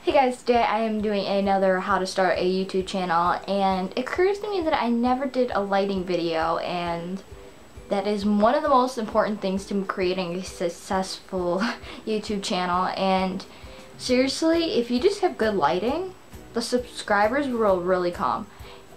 Hey guys, today I am doing another how to start a YouTube channel, and it occurs to me that I never did a lighting video, and that is one of the most important things to creating a successful YouTube channel. And seriously, if you just have good lighting, the subscribers will really come.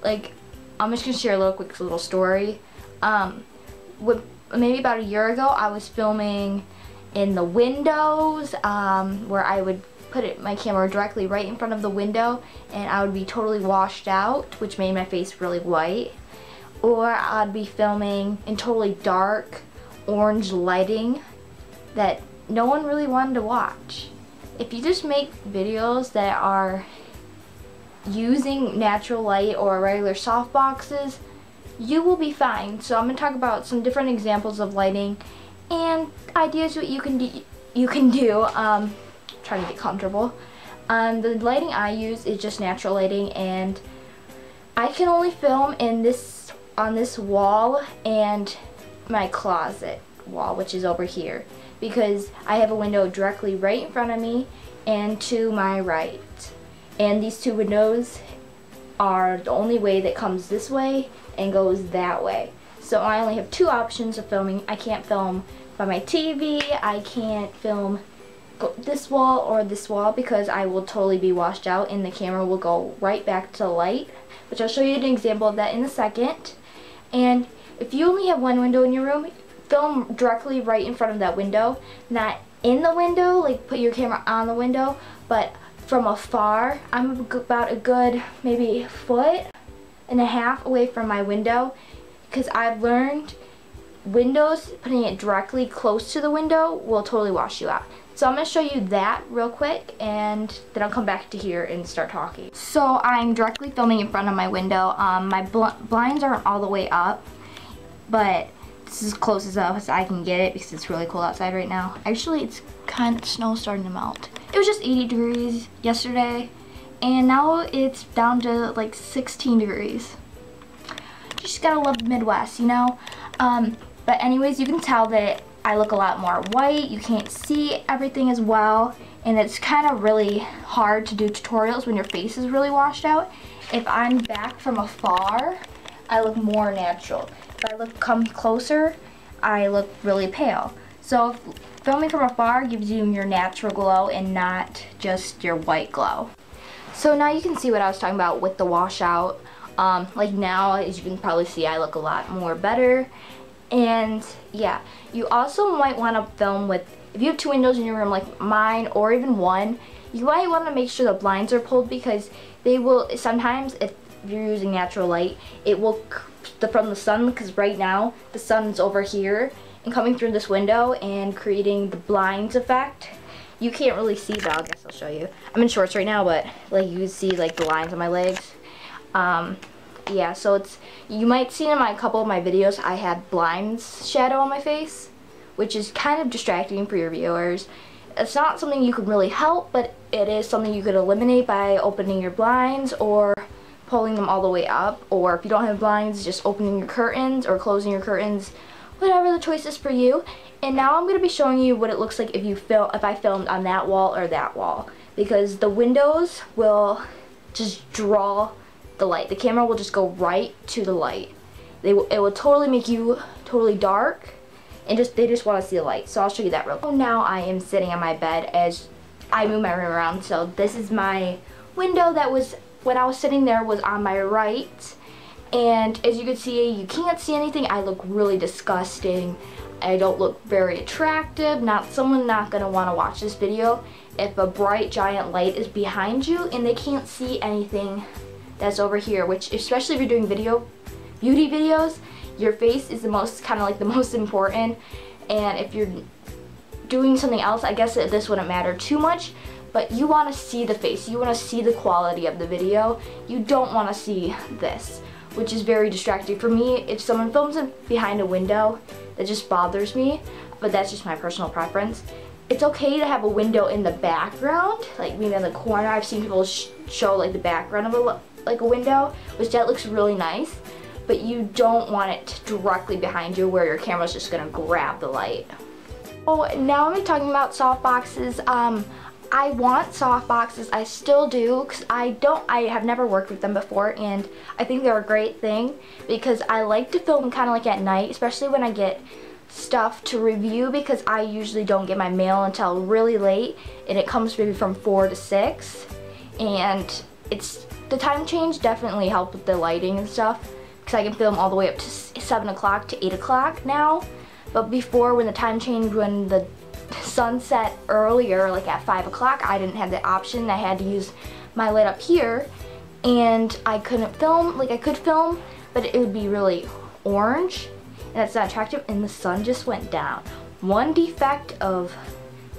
Like, I'm just gonna share a quick little story. Maybe about a year ago, I was filming in the windows, where I would put my camera directly right in front of the window and I would be totally washed out, which made my face really white. Or I'd be filming in totally dark orange lighting that no one really wanted to watch. If you just make videos that are using natural light or regular softboxes, you will be fine. So I'm going to talk about some different examples of lighting and ideas what you can do. Trying to get comfortable. The lighting I use is just natural lighting, and I can only film on this wall and my closet wall, which is over here, because I have a window directly right in front of me and to my right, and these two windows are the only way that comes this way and goes that way. So I only have two options of filming. I can't film by my TV, I can't film this wall or this wall, because I will totally be washed out and the camera will go right back to the light, which I'll show you an example of that in a second. And if you only have one window in your room, film directly right in front of that window, not in the window, like put your camera on the window, but from afar. I'm about a good maybe 1.5 feet away from my window, because I've learned windows, putting it directly close to the window will totally wash you out. So I'm going to show you that real quick, and then I'll come back to here and start talking. So I'm directly filming in front of my window. My blinds aren't all the way up, but this is as close as I can get it because it's really cold outside right now. Actually, it's kind of snow starting to melt. It was just 80 degrees yesterday, and now it's down to like 16 degrees. Just gotta love the Midwest, you know? But anyways, you can tell that I look a lot more white. You can't see everything as well, and it's kind of really hard to do tutorials when your face is really washed out. If I'm back from afar, I look more natural. If I come closer, I look really pale. So filming from afar gives you your natural glow and not just your white glow. So now you can see what I was talking about with the washout. Like now, as you can probably see, I look a lot more better. And yeah, you also might want to film with, if you have two windows in your room like mine, or even one, you might want to make sure the blinds are pulled, because they will sometimes, if you're using natural light, it will from the sun, because right now the sun's over here and coming through this window and creating the blinds effect. You can't really see, but I guess I'll show you. I'm in shorts right now, but like you can see like the lines on my legs. Yeah, so you might see in a couple of my videos I had blinds shadow on my face, which is kind of distracting for your viewers. It's not something you can really help, but it is something you could eliminate by opening your blinds or pulling them all the way up, or if you don't have blinds, just opening your curtains or closing your curtains, whatever the choice is for you. And now I'm going to be showing you what it looks like if I filmed on that wall or that wall, because the windows will just draw the light. The camera will just go right to the light. It will totally make you totally dark, and they just want to see the light. So I'll show you that real quick. Now I am sitting on my bed as I move my room around. So this is my window that was, when I was sitting there, was on my right. And as you can see, you can't see anything. I look really disgusting. I don't look very attractive. Someone not gonna want to watch this video if a bright giant light is behind you and they can't see anything that's over here, which, especially if you're doing beauty videos, your face is the most important. And if you're doing something else, I guess this wouldn't matter too much, but you want to see the face, you want to see the quality of the video. You don't want to see this, which is very distracting for me. If someone films it behind a window, that just bothers me, but that's just my personal preference. It's okay to have a window in the background, like maybe in the corner. I've seen people show like the background of a window, which that looks really nice, but you don't want it directly behind you where your camera's just gonna grab the light. Oh, now I'm talking about softboxes. I want soft boxes. I still do, because I have never worked with them before, and I think they're a great thing because I like to film kind of like at night, especially when I get stuff to review, because I usually don't get my mail until really late, and it comes maybe from 4 to 6, and the time change definitely helped with the lighting and stuff, because I can film all the way up to 7 o'clock to 8 o'clock now. But before, when the time changed, when the sun set earlier, like at 5 o'clock, I didn't have the option. I had to use my light up here, and I couldn't film. Like, I could film, but it would be really orange, and that's not attractive, and the sun just went down. One defect of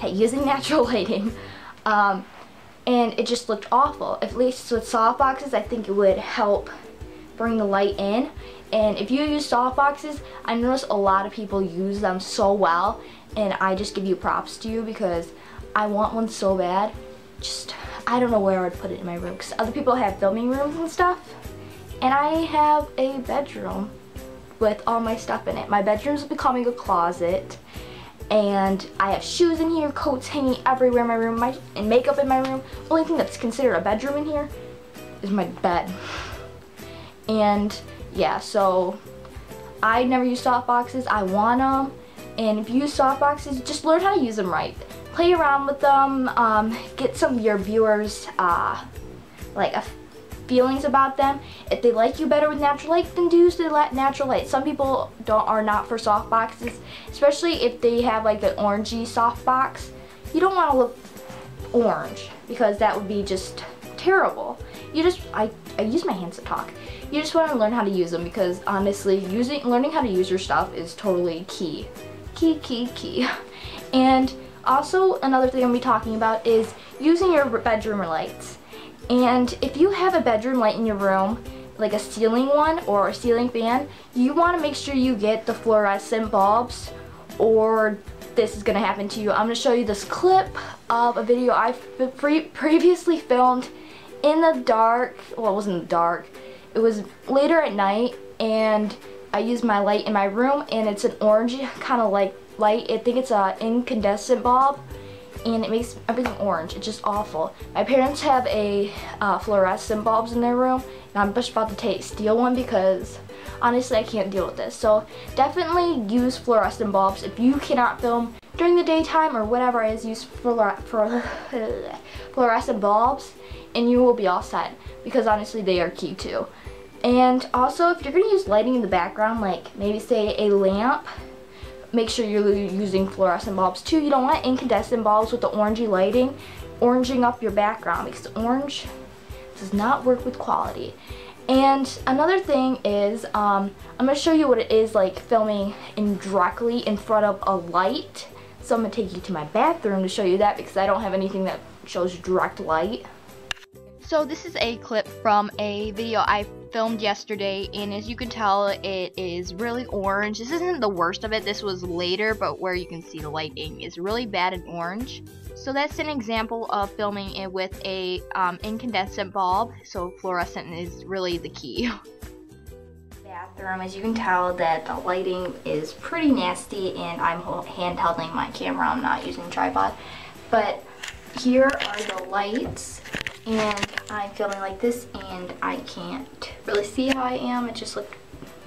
using natural lighting, and it just looked awful. At least with soft boxes, I think it would help bring the light in. And if you use soft boxes, I notice a lot of people use them so well, and I just give you props to you, because I want one so bad. Just, I don't know where I'd put it in my room, because other people have filming rooms and stuff, and I have a bedroom with all my stuff in it. My bedroom's becoming a closet, and I have shoes in here, coats hanging everywhere in my room, and makeup in my room. Only thing that's considered a bedroom in here is my bed. And yeah, so I never use soft boxes. I want them, and if you use soft boxes, just learn how to use them right. Play around with them. Get some of your viewers feelings about them. If they like you better with natural light, then use the natural light. Some people are not for soft boxes, especially if they have like the orangey soft box. You don't want to look orange, because that would be just terrible. I use my hands to talk. You just want to learn how to use them, because honestly, learning how to use your stuff is totally key. Key. And also, another thing I'm going to be talking about is using your bedroom lights. And if you have a bedroom light in your room, like a ceiling one or a ceiling fan, you want to make sure you get the fluorescent bulbs, or this is going to happen to you. I'm going to show you this clip of a video I've previously filmed in the dark. Well, it wasn't dark. It was later at night, and I used my light in my room, and it's an orange kind of like light. I think it's an incandescent bulb, and it makes everything orange. It's just awful. My parents have a fluorescent bulbs in their room, and I'm just about to steal one, because honestly I can't deal with this. So definitely use fluorescent bulbs. If you cannot film during the daytime or whatever it is, use fluorescent bulbs, and you will be all set, because honestly they are key too. And also, if you're going to use lighting in the background, like maybe say a lamp, make sure you're using fluorescent bulbs too. You don't want incandescent bulbs with the orangey lighting oranging up your background, because orange does not work with quality. And another thing is, I'm going to show you what it is like filming directly in front of a light. So I'm going to take you to my bathroom to show you that, because I don't have anything that shows direct light. So this is a clip from a video I filmed yesterday, and as you can tell, it is really orange. This isn't the worst of it. This was later, but where you can see the lighting is really bad and orange. So that's an example of filming it with a incandescent bulb. So fluorescent is really the key. Bathroom, as you can tell, that the lighting is pretty nasty, and I'm hand-holding my camera. I'm not using a tripod. But here are the lights, and I'm filming like this, and I can't really see how I am. It just looked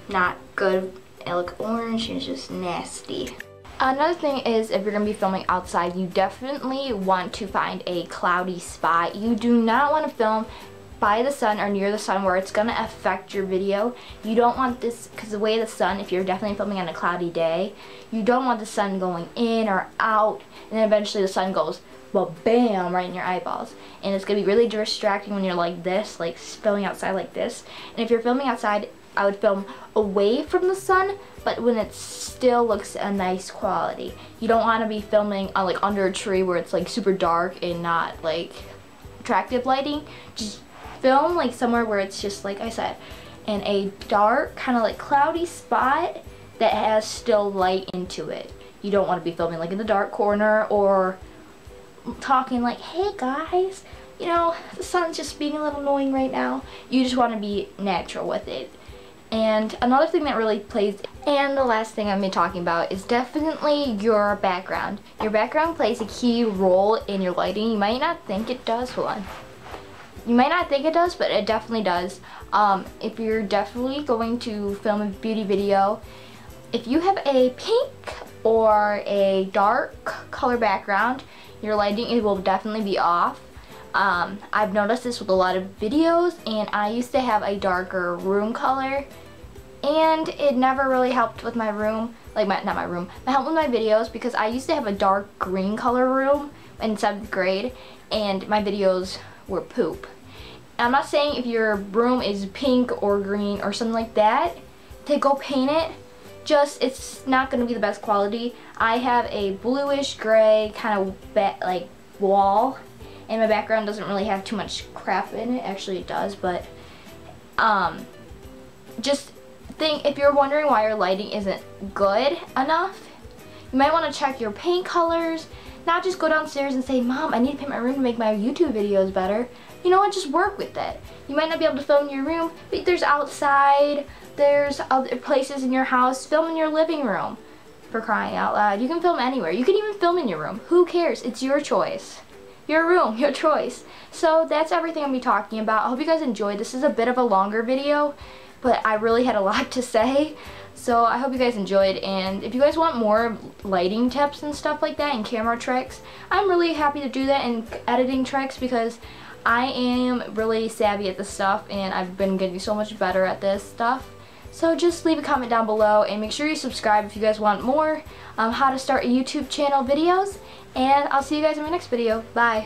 not good. It looked orange, and it's just nasty. Another thing is, if you're going to be filming outside, you definitely want to find a cloudy spot. You do not want to film by the sun or near the sun where it's going to affect your video. You don't want this, because the way the sun, if you're definitely filming on a cloudy day, you don't want the sun going in or out, and then eventually the sun goes, well, bam, right in your eyeballs. And it's going to be really distracting when you're like this, like filming outside like this. And if you're filming outside, I would film away from the sun, but when it still looks a nice quality. You don't want to be filming like under a tree where it's like super dark and not like attractive lighting. Just film like somewhere where it's just, like I said, in a dark kind of like cloudy spot that has still light into it. You don't want to be filming like in the dark corner or talking like, hey guys, you know, the sun's just being a little annoying right now. You just want to be natural with it. And another thing that really plays, and the last thing I'm going to be talking about, is definitely your background. Your background plays a key role in your lighting. You might not think it does. Hold on. You might not think it does, but it definitely does. If you're definitely going to film a beauty video, if you have a pink or a dark color background, your lighting will definitely be off. I've noticed this with a lot of videos, and I used to have a darker room color, and it never really helped with my room, like not my room, it helped with my videos because I used to have a dark green color room in 7th grade, and my videos were poop. And I'm not saying if your room is pink or green or something like that to go paint it, just it's not going to be the best quality. I have a bluish gray kind of like wall, and my background doesn't really have too much crap in it. Actually it does, but just think, if you're wondering why your lighting isn't good enough, you might want to check your paint colors. Not just go downstairs and say, Mom, I need to paint my room to make my YouTube videos better. You know what, just work with it. You might not be able to film in your room, but there's outside, there's other places in your house. Film in your living room, for crying out loud. You can film anywhere. You can even film in your room. Who cares? It's your choice. Your room, your choice. So that's everything I'll be talking about. I hope you guys enjoyed. This is a bit of a longer video, but I really had a lot to say. So I hope you guys enjoyed, and if you guys want more lighting tips and stuff like that and camera tricks, I'm really happy to do that, and editing tricks, because I am really savvy at this stuff and I've been getting so much better at this stuff. So just leave a comment down below and make sure you subscribe if you guys want more how to start a YouTube channel videos, and I'll see you guys in my next video. Bye.